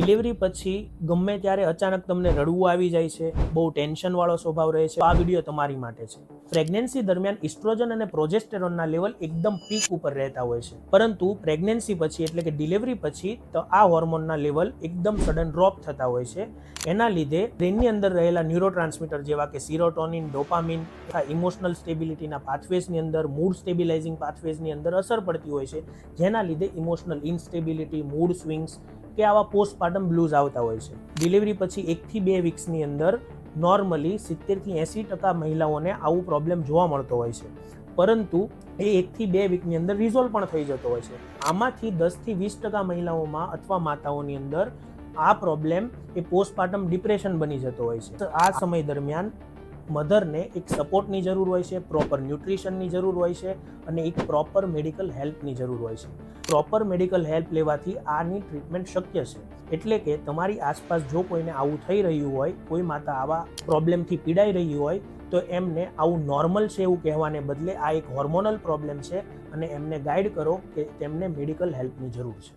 Delivery પછી ગમે ત્યારે અચાનક તમને રડવું આવી જાય છે, બહુ ટેન્શનવાળો સ્વભાવ રહે છે, આ વિડીયો તમારી માટે છે. પ્રેગ્નન્સી દરમિયાન ઇસ્ટ્રોજન અને પ્રોજેસ્ટેરોનના લેવલ એકદમ પીક ઉપર રહેતા હોય છે, પરંતુ પ્રેગ્નન્સી પછી એટલે કે ડિલિવરી પછી તો આ હોર્મોનના લેવલ એકદમ સડન ડ્રોપ થતા હોય છે. એના લીધે બ્રેનની અંદર રહેલા ન્યુરોટ્રાન્સમીટર જેવા કે સિરોટોનિન, ડોપામિન તથા ઇમોશનલ સ્ટેબિલિટીના પાથવેઝની અંદર, મૂડ સ્ટેબિલાઇઝિંગ પાથવેઝની અંદર અસર પડતી હોય છે, જેના લીધે ઇમોશનલ ઇન્સ્ટેબિલિટી, મૂડ સ્વિંગ્સ કે આવા પોસ્ટપાર્ટમ બ્લૂઝ આવતા હોય છે. ડિલિવરી પછી 1 થી 2 વીક્સની અંદર નોર્મલી 70 થી 80% મહિલાઓને આવું પ્રોબ્લેમ જોવા મળતો હોય છે, પરંતુ એ 1 થી 2 વીકની અંદર રિઝોલ્વ પણ થઈ જતો હોય છે. આમાંથી 10 થી 20% મહિલાઓમાં અથવા માતાઓની અંદર આ પ્રોબ્લેમ એ પોસ્ટપાર્ટમ ડિપ્રેશન બની જતો હોય છે. આ સમય દરમિયાન મધરને એક સપોર્ટની જરૂર હોય છે, પ્રોપર ન્યુટ્રિશનની જરૂર હોય છે અને એક પ્રોપર મેડિકલ હેલ્પની જરૂર હોય છે. પ્રોપર મેડિકલ હેલ્પ લેવાથી આની ટ્રીટમેન્ટ શક્ય છે. એટલે કે તમારી આસપાસ જો કોઈને આવું થઈ રહ્યું હોય, કોઈ માતા આવા પ્રોબ્લેમથી પીડાઈ રહી હોય, તો એમને આવું નોર્મલ છે એવું કહેવાને બદલે આ એક હોર્મોનલ પ્રોબ્લેમ છે અને એમને ગાઈડ કરો કે તેમને મેડિકલ હેલ્પની જરૂર છે.